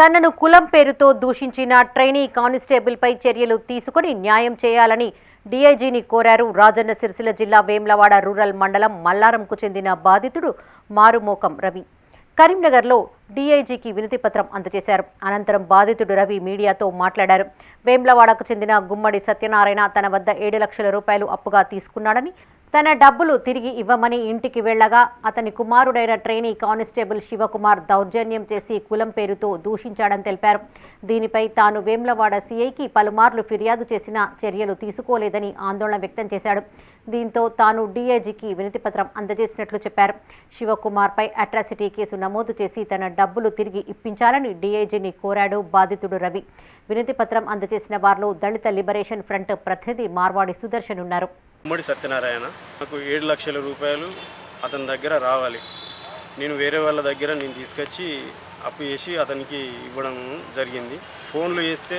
తనను కులం పేరుతో దూషించిన ట్రైనీ కానిస్టేబుల్పై చర్యలు తీసుకుని న్యాయం చేయాలని డీఐజీని కోరారు. రాజన్న సిరిసిల్ల జిల్లా వేములవాడ రూరల్ మండలం మల్లారంకు చెందిన బాధితుడు మారుమోకం రవి కరీంనగర్లో డీఐజీకి వినతి పత్రం అందజేశారు. అనంతరం బాధితుడు రవి మీడియాతో మాట్లాడారు. వేములవాడకు చెందిన గుమ్మడి సత్యనారాయణ తన వద్ద 7 లక్షల రూపాయలు అప్పుగా తీసుకున్నాడని, తన డబ్బులు తిరిగి ఇవ్వమని ఇంటికి వెళ్లగా అతని కుమారుడైన ట్రైనీ కానిస్టేబుల్ శివకుమార్ దౌర్జన్యం చేసి కులం పేరుతో దూషించాడని తెలిపారు. దీనిపై తాను వేములవాడ సీఐకి పలుమార్లు ఫిర్యాదు చేసినా చర్యలు తీసుకోలేదని ఆందోళన వ్యక్తం చేశాడు. దీంతో తాను డీఐజీకి వినతిపత్రం అందజేసినట్లు చెప్పారు. శివకుమార్పై అట్రాసిటీ కేసు నమోదు చేసి తన డబ్బులు తిరిగి ఇప్పించాలని డీఐజీని కోరాడు బాధితుడు రవి. వినతిపత్రం అందజేసిన వారిలో దళిత లిబరేషన్ ఫ్రంట్ ప్రతినిధి మార్వాడి సుదర్శన్ ఉన్నారు. గుమ్మడి సత్యనారాయణ నాకు 7 లక్షల రూపాయలు అతని దగ్గర రావాలి. నేను వేరే వాళ్ళ దగ్గర తీసుకొచ్చి అప్పు చేసి అతనికి ఇవ్వడం జరిగింది. ఫోన్లు చేస్తే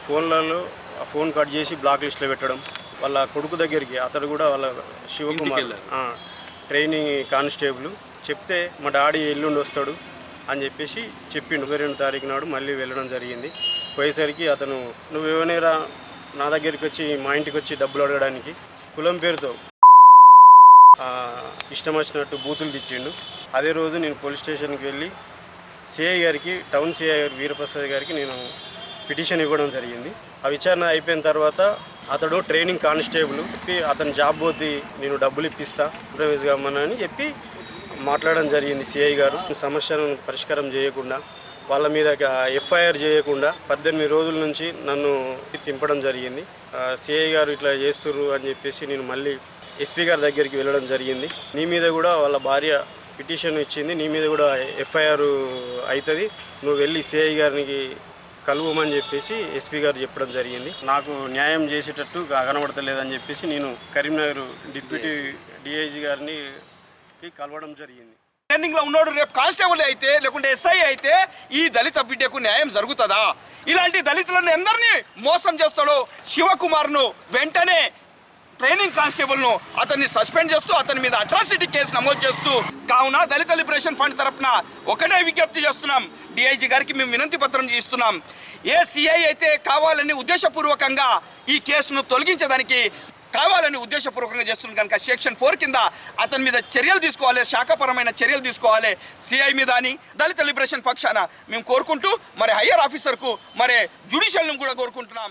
ఫోన్లలో ఫోన్ కట్ చేసి బ్లాక్ లిస్ట్లో పెట్టడం, వాళ్ళ కొడుకు దగ్గరికి అతడు కూడా వాళ్ళ శివకుమార్ ట్రైనింగ్ కానిస్టేబుల్ చెప్తే మా డాడీ ఎల్లుండి వస్తాడు అని చెప్పేసి చెప్పిండు. 22 తారీఖు నాడు మళ్ళీ వెళ్ళడం జరిగింది. పోయేసరికి అతను నువ్వేమైనా నా దగ్గరికి వచ్చి మా ఇంటికి వచ్చి డబ్బులు అడగడానికి కులం పేరుతో ఇష్టం వచ్చినట్టు బూతులు తిట్టిండు. అదే రోజు నేను పోలీస్ స్టేషన్కి వెళ్ళి సిఐ గారికి, టౌన్ సిఐ గారు వీరప్రసాద్ గారికి నేను పిటిషన్ ఇవ్వడం జరిగింది. ఆ విచారణ అయిపోయిన తర్వాత అతడు ట్రైనింగ్ కానిస్టేబుల్ చెప్పి అతని జాబ్ పోతే నేను డబ్బులు ఇప్పిస్తా ప్రవేశ్ గమ్మని చెప్పి మాట్లాడడం జరిగింది. సిఐ గారు సమస్యను పరిష్కారం చేయకుండా, వాళ్ళ మీద ఎఫ్ఐఆర్ చేయకుండా 18 రోజుల నుంచి నన్ను తింపడం జరిగింది. సిఐ గారు ఇట్లా చేస్తుర్రు అని చెప్పేసి నేను మళ్ళీ ఎస్పీ గారి దగ్గరికి వెళ్ళడం జరిగింది. నీ మీద కూడా వాళ్ళ భార్య పిటిషన్ ఇచ్చింది, నీ మీద కూడా ఎఫ్ఐఆర్ అవుతుంది, నువ్వు వెళ్ళి సిఐ గారికి కలువమని చెప్పేసి ఎస్పీ గారు చెప్పడం జరిగింది. నాకు న్యాయం చేసేటట్టు కనబడతలేదని చెప్పేసి నేను కరీంనగర్ డిప్యూటీ డిఐజీ గారిని కలవడం జరిగింది. ట్రైనింగ్ లో ఉన్నాడు, రేపు కానిస్టేబుల్ అయితే లేకుంటే ఎస్ఐ అయితే ఈ దళిత బిడ్డకు న్యాయం జరుగుతుందా? ఇలాంటి దళితులను ఎందరినీ మోసం చేస్తాడో శివకుమార్ను వెంటనే ట్రైనింగ్ కానిస్టేబుల్ను అతన్ని సస్పెండ్ చేస్తూ అతని మీద అట్రాసిటీ కేసు నమోదు చేస్తూ, కావున దళిత లిబరేషన్ ఫండ్ తరఫున ఒకటే విజ్ఞప్తి చేస్తున్నాం. డిఐజీ గారికి మేము వినతి పత్రం ఇస్తున్నాం. ఏ సిఐ అయితే కావాలని ఉద్దేశపూర్వకంగా ఈ కేసును తొలగించడానికి కావాలని ఉద్దేశపూర్వకంగా చేస్తుంది కనుక సెక్షన్ 4 కింద అతని మీద చర్యలు తీసుకోవాలి, శాఖపరమైన చర్యలు తీసుకోవాలి. సిఐ మీద అని దళిత లిబరేషన్ పక్షాన మేము కోరుకుంటూ మరి హయ్యర్ ఆఫీసర్కు మరి జ్యుడిషియల్ను కూడా కోరుకుంటున్నాం.